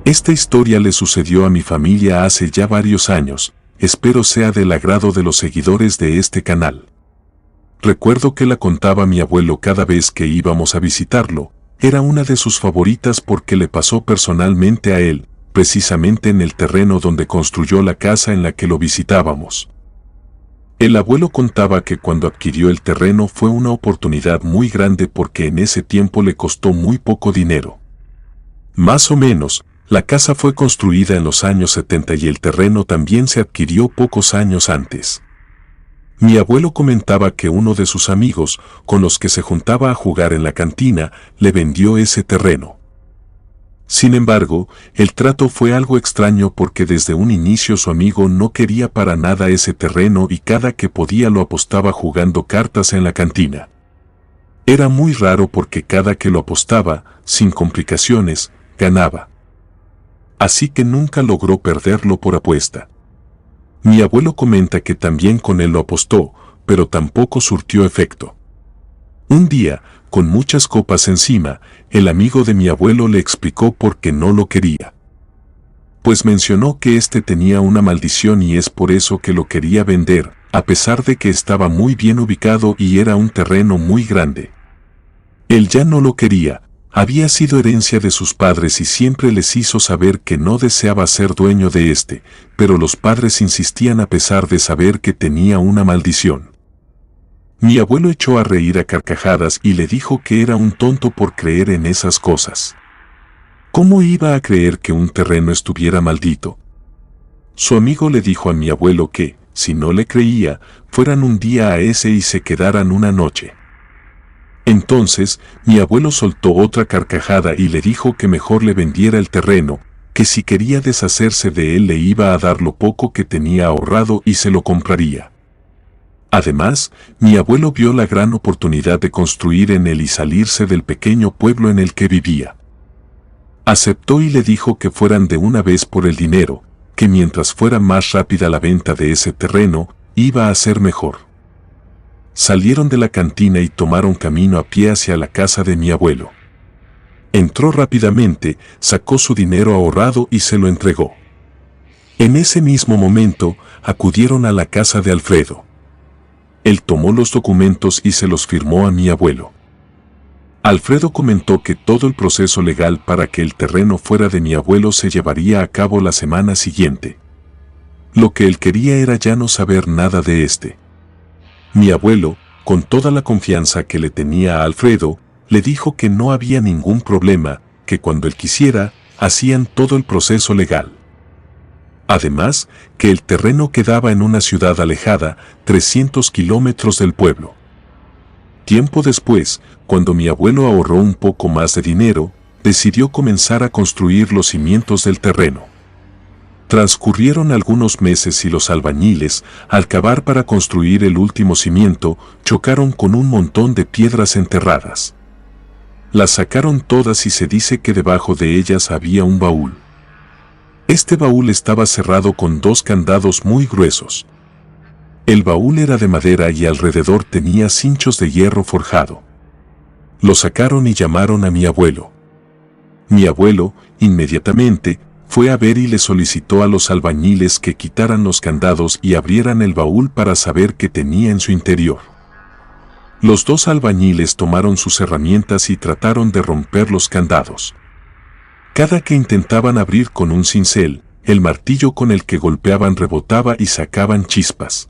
Esta historia le sucedió a mi familia hace ya varios años, espero sea del agrado de los seguidores de este canal. Recuerdo que la contaba mi abuelo cada vez que íbamos a visitarlo, era una de sus favoritas porque le pasó personalmente a él, precisamente en el terreno donde construyó la casa en la que lo visitábamos. El abuelo contaba que cuando adquirió el terreno fue una oportunidad muy grande porque en ese tiempo le costó muy poco dinero. Más o menos, la casa fue construida en los años 70 y el terreno también se adquirió pocos años antes. Mi abuelo comentaba que uno de sus amigos, con los que se juntaba a jugar en la cantina, le vendió ese terreno. Sin embargo, el trato fue algo extraño porque desde un inicio su amigo no quería para nada ese terreno y cada que podía lo apostaba jugando cartas en la cantina. Era muy raro porque cada que lo apostaba, sin complicaciones, ganaba. Así que nunca logró perderlo por apuesta. Mi abuelo comenta que también con él lo apostó, pero tampoco surtió efecto. Un día, con muchas copas encima, el amigo de mi abuelo le explicó por qué no lo quería. Pues mencionó que este tenía una maldición y es por eso que lo quería vender, a pesar de que estaba muy bien ubicado y era un terreno muy grande. Él ya no lo quería, había sido herencia de sus padres y siempre les hizo saber que no deseaba ser dueño de este, pero los padres insistían a pesar de saber que tenía una maldición. Mi abuelo echó a reír a carcajadas y le dijo que era un tonto por creer en esas cosas. ¿Cómo iba a creer que un terreno estuviera maldito? Su amigo le dijo a mi abuelo que, si no le creía, fueran un día a ese y se quedaran una noche. Entonces, mi abuelo soltó otra carcajada y le dijo que mejor le vendiera el terreno, que si quería deshacerse de él le iba a dar lo poco que tenía ahorrado y se lo compraría. Además, mi abuelo vio la gran oportunidad de construir en él y salirse del pequeño pueblo en el que vivía. Aceptó y le dijo que fueran de una vez por el dinero, que mientras fuera más rápida la venta de ese terreno, iba a ser mejor. Salieron de la cantina y tomaron camino a pie hacia la casa de mi abuelo. Entró rápidamente, sacó su dinero ahorrado y se lo entregó. En ese mismo momento, acudieron a la casa de Alfredo. Él tomó los documentos y se los firmó a mi abuelo. Alfredo comentó que todo el proceso legal para que el terreno fuera de mi abuelo se llevaría a cabo la semana siguiente. Lo que él quería era ya no saber nada de este. Mi abuelo, con toda la confianza que le tenía a Alfredo, le dijo que no había ningún problema, que cuando él quisiera, hacían todo el proceso legal. Además, que el terreno quedaba en una ciudad alejada, 300 kilómetros del pueblo. Tiempo después, cuando mi abuelo ahorró un poco más de dinero, decidió comenzar a construir los cimientos del terreno. Transcurrieron algunos meses y los albañiles, al cavar para construir el último cimiento, chocaron con un montón de piedras enterradas. Las sacaron todas y se dice que debajo de ellas había un baúl. Este baúl estaba cerrado con 2 candados muy gruesos. El baúl era de madera y alrededor tenía cinchos de hierro forjado. Lo sacaron y llamaron a mi abuelo. Mi abuelo, inmediatamente, fue a ver y le solicitó a los albañiles que quitaran los candados y abrieran el baúl para saber qué tenía en su interior. Los 2 albañiles tomaron sus herramientas y trataron de romper los candados. Cada que intentaban abrir con un cincel, el martillo con el que golpeaban rebotaba y sacaban chispas.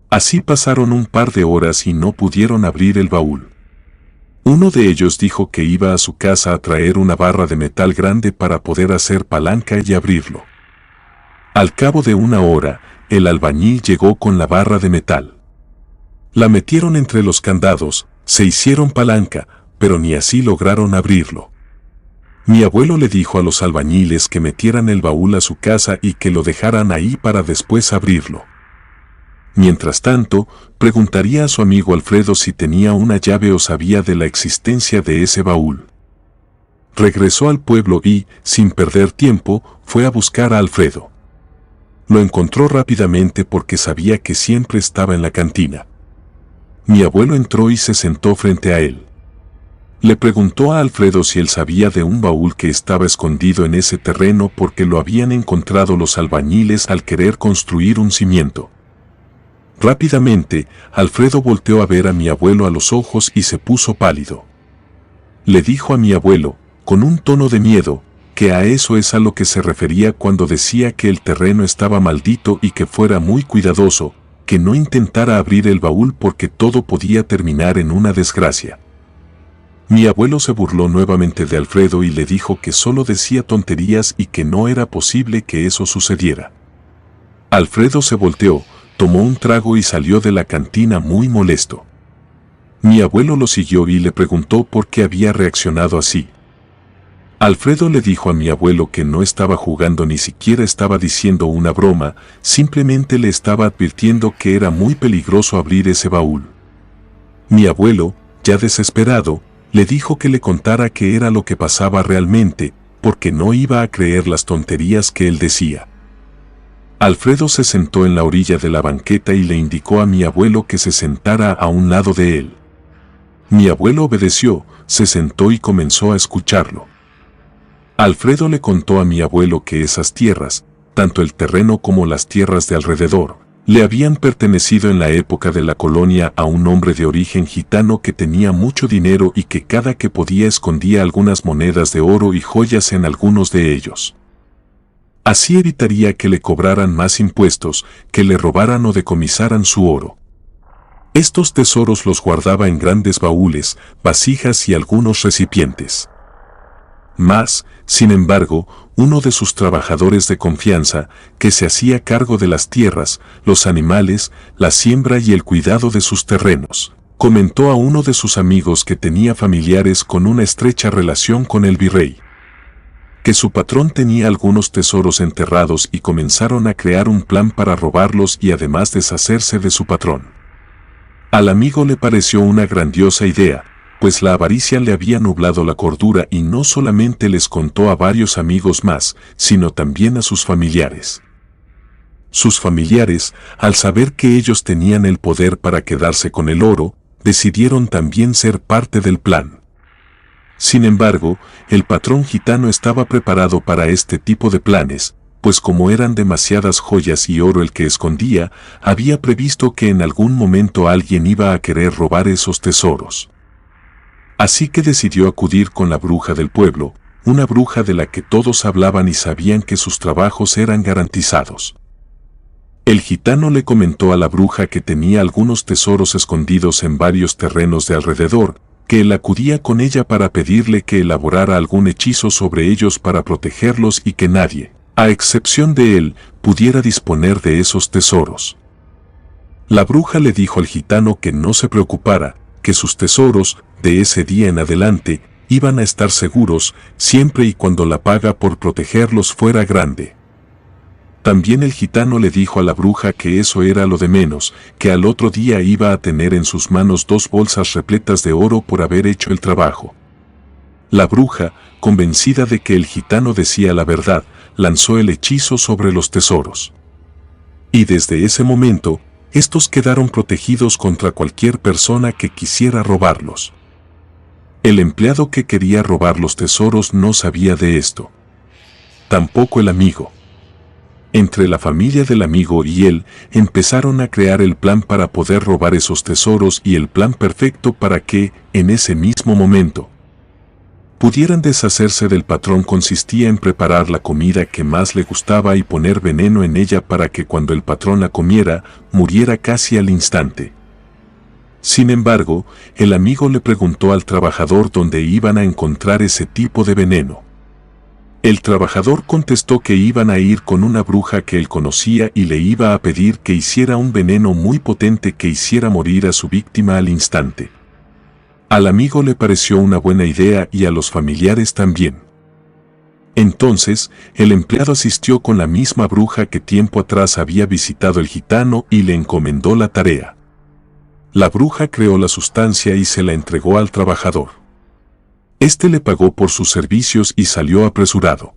Así pasaron un par de horas y no pudieron abrir el baúl. Uno de ellos dijo que iba a su casa a traer una barra de metal grande para poder hacer palanca y abrirlo. Al cabo de una hora, el albañil llegó con la barra de metal. La metieron entre los candados, se hicieron palanca, pero ni así lograron abrirlo. Mi abuelo le dijo a los albañiles que metieran el baúl a su casa y que lo dejaran ahí para después abrirlo. Mientras tanto, preguntaría a su amigo Alfredo si tenía una llave o sabía de la existencia de ese baúl. Regresó al pueblo y, sin perder tiempo, fue a buscar a Alfredo. Lo encontró rápidamente porque sabía que siempre estaba en la cantina. Mi abuelo entró y se sentó frente a él. Le preguntó a Alfredo si él sabía de un baúl que estaba escondido en ese terreno porque lo habían encontrado los albañiles al querer construir un cimiento. Rápidamente, Alfredo volteó a ver a mi abuelo a los ojos y se puso pálido. Le dijo a mi abuelo, con un tono de miedo, que a eso es a lo que se refería cuando decía que el terreno estaba maldito y que fuera muy cuidadoso, que no intentara abrir el baúl porque todo podía terminar en una desgracia. Mi abuelo se burló nuevamente de Alfredo y le dijo que solo decía tonterías y que no era posible que eso sucediera. Alfredo se volteó, tomó un trago y salió de la cantina muy molesto. Mi abuelo lo siguió y le preguntó por qué había reaccionado así. Alfredo le dijo a mi abuelo que no estaba jugando ni siquiera estaba diciendo una broma, simplemente le estaba advirtiendo que era muy peligroso abrir ese baúl. Mi abuelo, ya desesperado, le dijo que le contara qué era lo que pasaba realmente, porque no iba a creer las tonterías que él decía. Alfredo se sentó en la orilla de la banqueta y le indicó a mi abuelo que se sentara a un lado de él. Mi abuelo obedeció, se sentó y comenzó a escucharlo. Alfredo le contó a mi abuelo que esas tierras, tanto el terreno como las tierras de alrededor, le habían pertenecido en la época de la colonia a un hombre de origen gitano que tenía mucho dinero y que cada que podía escondía algunas monedas de oro y joyas en algunos de ellos. Así evitaría que le cobraran más impuestos, que le robaran o decomisaran su oro. Estos tesoros los guardaba en grandes baúles, vasijas y algunos recipientes. Mas, sin embargo, uno de sus trabajadores de confianza, que se hacía cargo de las tierras, los animales, la siembra y el cuidado de sus terrenos, comentó a uno de sus amigos que tenía familiares con una estrecha relación con el virrey, que su patrón tenía algunos tesoros enterrados y comenzaron a crear un plan para robarlos y además deshacerse de su patrón. Al amigo le pareció una grandiosa idea, pues la avaricia le había nublado la cordura y no solamente les contó a varios amigos más, sino también a sus familiares. Sus familiares, al saber que ellos tenían el poder para quedarse con el oro, decidieron también ser parte del plan. Sin embargo, el patrón gitano estaba preparado para este tipo de planes, pues como eran demasiadas joyas y oro el que escondía, había previsto que en algún momento alguien iba a querer robar esos tesoros. Así que decidió acudir con la bruja del pueblo, una bruja de la que todos hablaban y sabían que sus trabajos eran garantizados. El gitano le comentó a la bruja que tenía algunos tesoros escondidos en varios terrenos de alrededor, que él acudía con ella para pedirle que elaborara algún hechizo sobre ellos para protegerlos y que nadie, a excepción de él, pudiera disponer de esos tesoros. La bruja le dijo al gitano que no se preocupara, que sus tesoros, de ese día en adelante, iban a estar seguros, siempre y cuando la paga por protegerlos fuera grande. También el gitano le dijo a la bruja que eso era lo de menos, que al otro día iba a tener en sus manos 2 bolsas repletas de oro por haber hecho el trabajo. La bruja, convencida de que el gitano decía la verdad, lanzó el hechizo sobre los tesoros. Y desde ese momento, estos quedaron protegidos contra cualquier persona que quisiera robarlos. El empleado que quería robar los tesoros no sabía de esto. Tampoco el amigo. Entre la familia del amigo y él, empezaron a crear el plan para poder robar esos tesoros y el plan perfecto para que, en ese mismo momento, pudieran deshacerse del patrón consistía en preparar la comida que más le gustaba y poner veneno en ella para que cuando el patrón la comiera, muriera casi al instante. Sin embargo, el amigo le preguntó al trabajador dónde iban a encontrar ese tipo de veneno. El trabajador contestó que iban a ir con una bruja que él conocía y le iba a pedir que hiciera un veneno muy potente que hiciera morir a su víctima al instante. Al amigo le pareció una buena idea y a los familiares también. Entonces, el empleado asistió con la misma bruja que tiempo atrás había visitado el gitano y le encomendó la tarea. La bruja creó la sustancia y se la entregó al trabajador. Este le pagó por sus servicios y salió apresurado.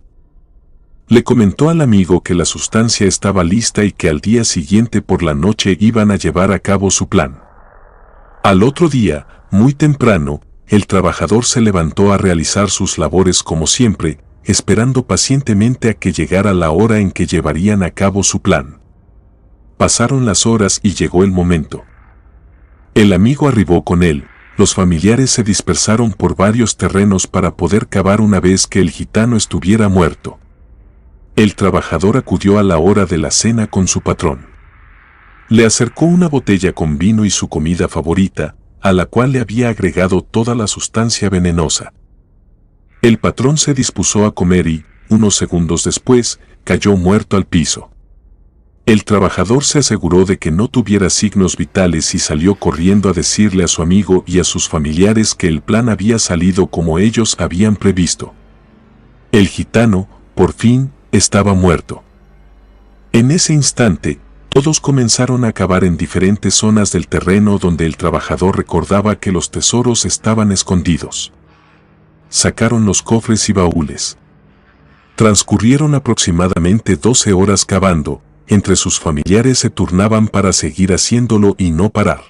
Le comentó al amigo que la sustancia estaba lista y que al día siguiente por la noche iban a llevar a cabo su plan. Al otro día, muy temprano, el trabajador se levantó a realizar sus labores como siempre, esperando pacientemente a que llegara la hora en que llevarían a cabo su plan. Pasaron las horas y llegó el momento. El amigo arribó con él. Los familiares se dispersaron por varios terrenos para poder cavar una vez que el gitano estuviera muerto. El trabajador acudió a la hora de la cena con su patrón. Le acercó una botella con vino y su comida favorita, a la cual le había agregado toda la sustancia venenosa. El patrón se dispuso a comer y, unos segundos después, cayó muerto al piso. El trabajador se aseguró de que no tuviera signos vitales y salió corriendo a decirle a su amigo y a sus familiares que el plan había salido como ellos habían previsto. El gitano, por fin, estaba muerto. En ese instante, todos comenzaron a cavar en diferentes zonas del terreno donde el trabajador recordaba que los tesoros estaban escondidos. Sacaron los cofres y baúles. Transcurrieron aproximadamente 12 horas cavando. Entre sus familiares se turnaban para seguir haciéndolo y no parar.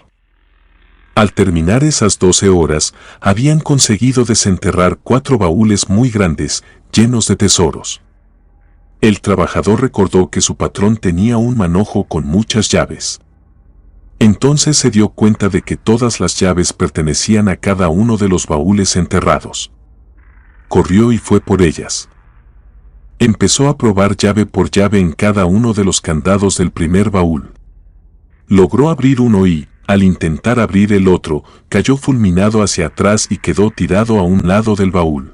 Al terminar esas 12 horas, habían conseguido desenterrar 4 baúles muy grandes, llenos de tesoros. El trabajador recordó que su patrón tenía un manojo con muchas llaves. Entonces se dio cuenta de que todas las llaves pertenecían a cada uno de los baúles enterrados. Corrió y fue por ellas. Empezó a probar llave por llave en cada uno de los candados del primer baúl. Logró abrir uno y, al intentar abrir el otro, cayó fulminado hacia atrás y quedó tirado a un lado del baúl.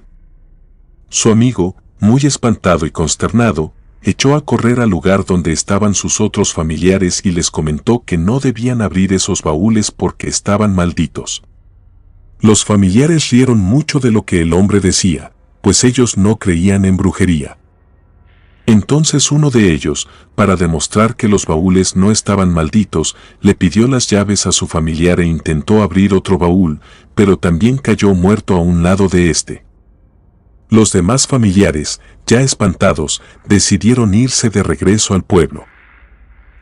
Su amigo, muy espantado y consternado, echó a correr al lugar donde estaban sus otros familiares y les comentó que no debían abrir esos baúles porque estaban malditos. Los familiares rieron mucho de lo que el hombre decía, pues ellos no creían en brujería. Entonces uno de ellos, para demostrar que los baúles no estaban malditos, le pidió las llaves a su familiar e intentó abrir otro baúl, pero también cayó muerto a un lado de este. Los demás familiares, ya espantados, decidieron irse de regreso al pueblo.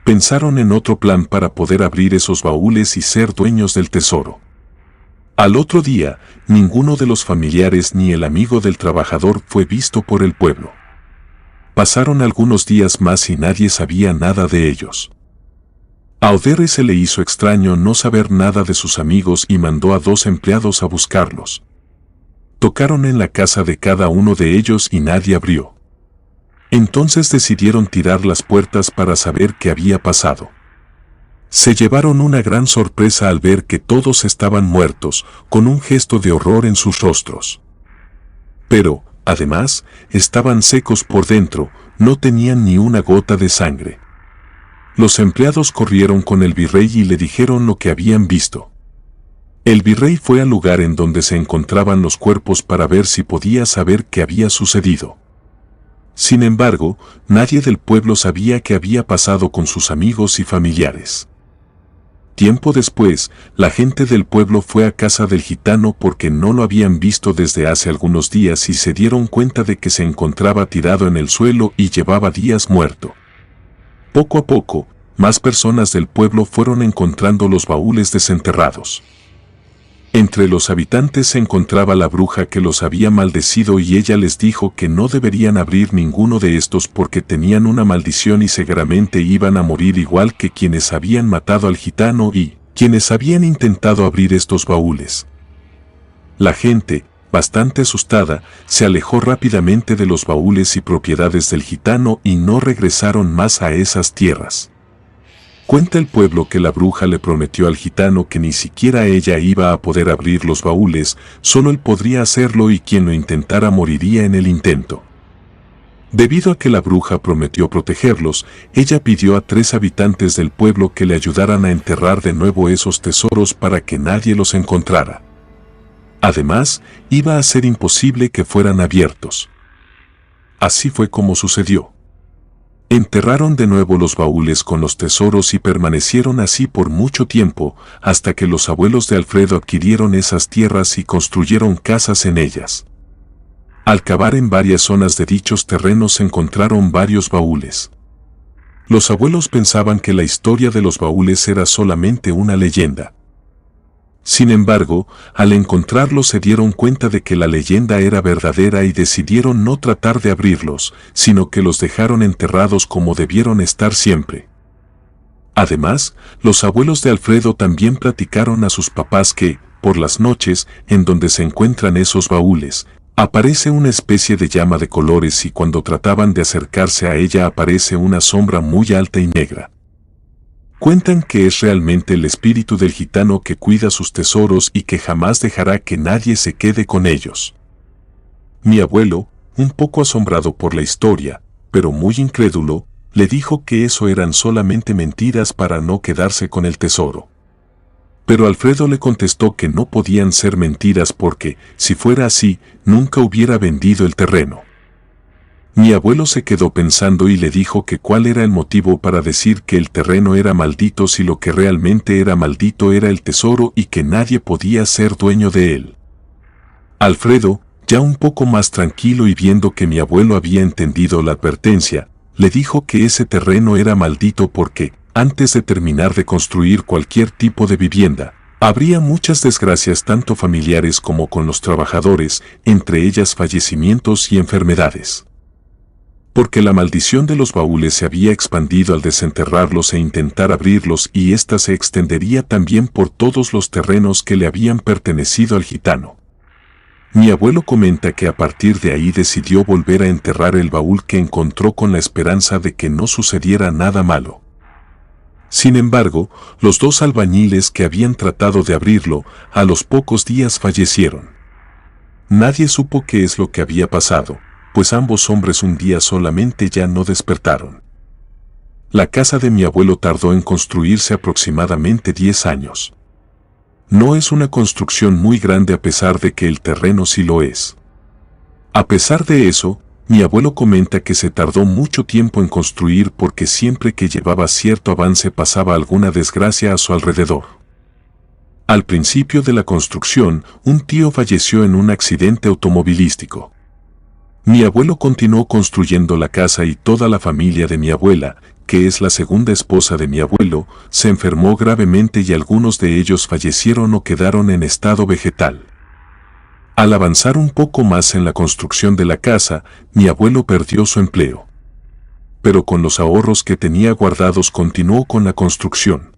Pensaron en otro plan para poder abrir esos baúles y ser dueños del tesoro. Al otro día, ninguno de los familiares ni el amigo del trabajador fue visto por el pueblo. Pasaron algunos días más y nadie sabía nada de ellos. A Oderre se le hizo extraño no saber nada de sus amigos y mandó a 2 empleados a buscarlos. Tocaron en la casa de cada uno de ellos y nadie abrió. Entonces decidieron tirar las puertas para saber qué había pasado. Se llevaron una gran sorpresa al ver que todos estaban muertos, con un gesto de horror en sus rostros. Pero, además, estaban secos por dentro, no tenían ni una gota de sangre. Los empleados corrieron con el virrey y le dijeron lo que habían visto. El virrey fue al lugar en donde se encontraban los cuerpos para ver si podía saber qué había sucedido. Sin embargo, nadie del pueblo sabía qué había pasado con sus amigos y familiares. Tiempo después, la gente del pueblo fue a casa del gitano porque no lo habían visto desde hace algunos días y se dieron cuenta de que se encontraba tirado en el suelo y llevaba días muerto. Poco a poco, más personas del pueblo fueron encontrando los baúles desenterrados. Entre los habitantes se encontraba la bruja que los había maldecido y ella les dijo que no deberían abrir ninguno de estos porque tenían una maldición y seguramente iban a morir igual que quienes habían matado al gitano y quienes habían intentado abrir estos baúles. La gente, bastante asustada, se alejó rápidamente de los baúles y propiedades del gitano y no regresaron más a esas tierras. Cuenta el pueblo que la bruja le prometió al gitano que ni siquiera ella iba a poder abrir los baúles, solo él podría hacerlo y quien lo intentara moriría en el intento. Debido a que la bruja prometió protegerlos, ella pidió a 3 habitantes del pueblo que le ayudaran a enterrar de nuevo esos tesoros para que nadie los encontrara. Además, iba a ser imposible que fueran abiertos. Así fue como sucedió. Enterraron de nuevo los baúles con los tesoros y permanecieron así por mucho tiempo, hasta que los abuelos de Alfredo adquirieron esas tierras y construyeron casas en ellas. Al cavar en varias zonas de dichos terrenos encontraron varios baúles. Los abuelos pensaban que la historia de los baúles era solamente una leyenda. Sin embargo, al encontrarlos se dieron cuenta de que la leyenda era verdadera y decidieron no tratar de abrirlos, sino que los dejaron enterrados como debieron estar siempre. Además, los abuelos de Alfredo también platicaron a sus papás que, por las noches, en donde se encuentran esos baúles, aparece una especie de llama de colores y cuando trataban de acercarse a ella aparece una sombra muy alta y negra. Cuentan que es realmente el espíritu del gitano que cuida sus tesoros y que jamás dejará que nadie se quede con ellos. Mi abuelo, un poco asombrado por la historia, pero muy incrédulo, le dijo que eso eran solamente mentiras para no quedarse con el tesoro. Pero Alfredo le contestó que no podían ser mentiras porque, si fuera así, nunca hubiera vendido el terreno. Mi abuelo se quedó pensando y le dijo que cuál era el motivo para decir que el terreno era maldito si lo que realmente era maldito era el tesoro y que nadie podía ser dueño de él. Alfredo, ya un poco más tranquilo y viendo que mi abuelo había entendido la advertencia, le dijo que ese terreno era maldito porque, antes de terminar de construir cualquier tipo de vivienda, habría muchas desgracias tanto familiares como con los trabajadores, entre ellas fallecimientos y enfermedades. Porque la maldición de los baúles se había expandido al desenterrarlos e intentar abrirlos y ésta se extendería también por todos los terrenos que le habían pertenecido al gitano. Mi abuelo comenta que a partir de ahí decidió volver a enterrar el baúl que encontró con la esperanza de que no sucediera nada malo. Sin embargo, los dos albañiles que habían tratado de abrirlo, a los pocos días fallecieron. Nadie supo qué es lo que había pasado, pues ambos hombres un día solamente ya no despertaron. La casa de mi abuelo tardó en construirse aproximadamente 10 años. No es una construcción muy grande a pesar de que el terreno sí lo es. A pesar de eso, mi abuelo comenta que se tardó mucho tiempo en construir porque siempre que llevaba cierto avance pasaba alguna desgracia a su alrededor. Al principio de la construcción, un tío falleció en un accidente automovilístico. Mi abuelo continuó construyendo la casa y toda la familia de mi abuela, que es la segunda esposa de mi abuelo, se enfermó gravemente y algunos de ellos fallecieron o quedaron en estado vegetal. Al avanzar un poco más en la construcción de la casa, mi abuelo perdió su empleo. Pero con los ahorros que tenía guardados continuó con la construcción.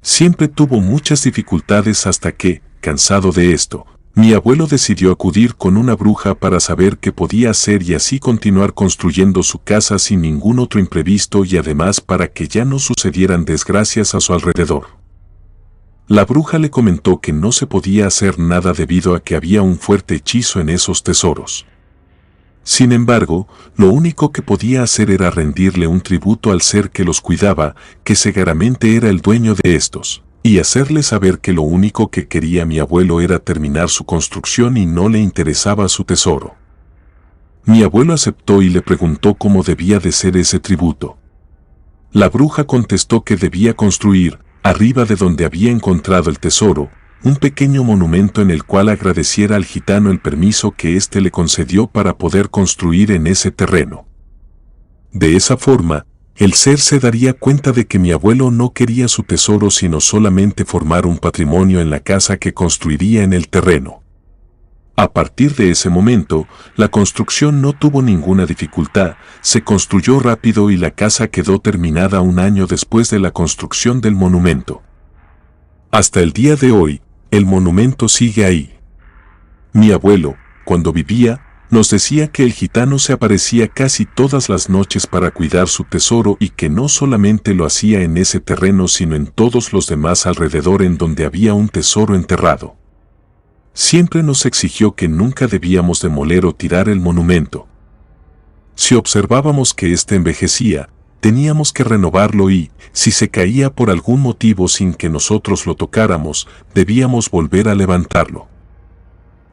Siempre tuvo muchas dificultades hasta que, cansado de esto, mi abuelo decidió acudir con una bruja para saber qué podía hacer y así continuar construyendo su casa sin ningún otro imprevisto y además para que ya no sucedieran desgracias a su alrededor. La bruja le comentó que no se podía hacer nada debido a que había un fuerte hechizo en esos tesoros. Sin embargo, lo único que podía hacer era rendirle un tributo al ser que los cuidaba, que seguramente era el dueño de estos, y hacerle saber que lo único que quería mi abuelo era terminar su construcción y no le interesaba su tesoro. Mi abuelo aceptó y le preguntó cómo debía de ser ese tributo. La bruja contestó que debía construir, arriba de donde había encontrado el tesoro, un pequeño monumento en el cual agradeciera al gitano el permiso que éste le concedió para poder construir en ese terreno. De esa forma, el ser se daría cuenta de que mi abuelo no quería su tesoro sino solamente formar un patrimonio en la casa que construiría en el terreno. A partir de ese momento, la construcción no tuvo ninguna dificultad, se construyó rápido y la casa quedó terminada un año después de la construcción del monumento. Hasta el día de hoy, el monumento sigue ahí. Mi abuelo, cuando vivía, nos decía que el gitano se aparecía casi todas las noches para cuidar su tesoro y que no solamente lo hacía en ese terreno sino en todos los demás alrededor en donde había un tesoro enterrado. Siempre nos exigió que nunca debíamos demoler o tirar el monumento. Si observábamos que éste envejecía, teníamos que renovarlo y, si se caía por algún motivo sin que nosotros lo tocáramos, debíamos volver a levantarlo.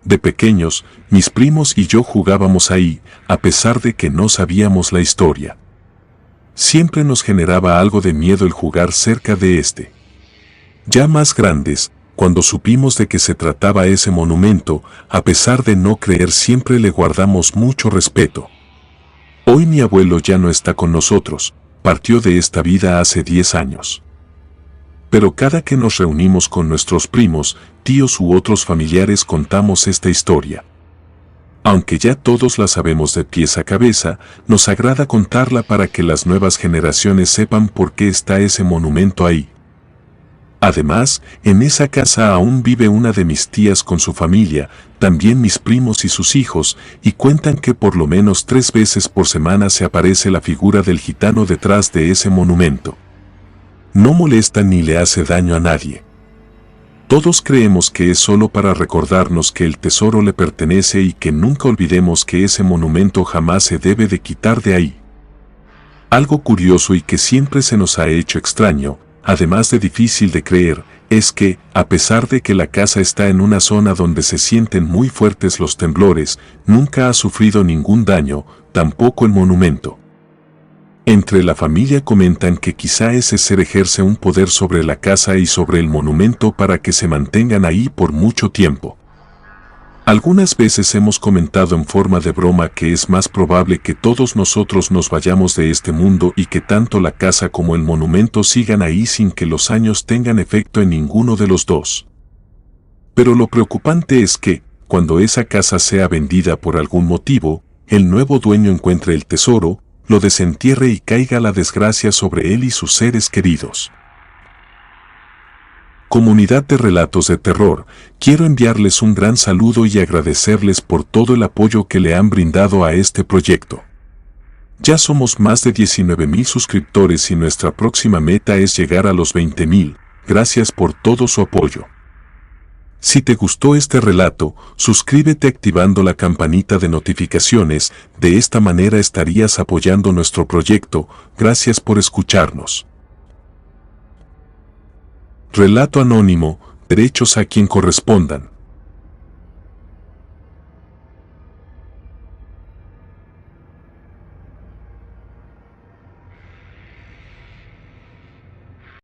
De pequeños, mis primos y yo jugábamos ahí, a pesar de que no sabíamos la historia. Siempre nos generaba algo de miedo el jugar cerca de este. Ya más grandes, cuando supimos de qué se trataba ese monumento, a pesar de no creer siempre le guardamos mucho respeto. Hoy mi abuelo ya no está con nosotros, partió de esta vida hace 10 años. Pero cada que nos reunimos con nuestros primos, tíos u otros familiares contamos esta historia. Aunque ya todos la sabemos de pies a cabeza, nos agrada contarla para que las nuevas generaciones sepan por qué está ese monumento ahí. Además, en esa casa aún vive una de mis tías con su familia, también mis primos y sus hijos, y cuentan que por lo menos 3 veces por semana se aparece la figura del gitano detrás de ese monumento. No molesta ni le hace daño a nadie. Todos creemos que es solo para recordarnos que el tesoro le pertenece y que nunca olvidemos que ese monumento jamás se debe de quitar de ahí. Algo curioso y que siempre se nos ha hecho extraño, además de difícil de creer, es que, a pesar de que la casa está en una zona donde se sienten muy fuertes los temblores, nunca ha sufrido ningún daño, tampoco el monumento. Entre la familia comentan que quizá ese ser ejerce un poder sobre la casa y sobre el monumento para que se mantengan ahí por mucho tiempo. Algunas veces hemos comentado en forma de broma que es más probable que todos nosotros nos vayamos de este mundo y que tanto la casa como el monumento sigan ahí sin que los años tengan efecto en ninguno de los dos. Pero lo preocupante es que, cuando esa casa sea vendida por algún motivo, el nuevo dueño encuentre el tesoro, lo desentierre y caiga la desgracia sobre él y sus seres queridos. Comunidad de Relatos de Terror, quiero enviarles un gran saludo y agradecerles por todo el apoyo que le han brindado a este proyecto. Ya somos más de 19,000 suscriptores y nuestra próxima meta es llegar a los 20,000. Gracias por todo su apoyo. Si te gustó este relato, suscríbete activando la campanita de notificaciones, de esta manera estarías apoyando nuestro proyecto. Gracias por escucharnos. Relato anónimo, derechos a quien correspondan.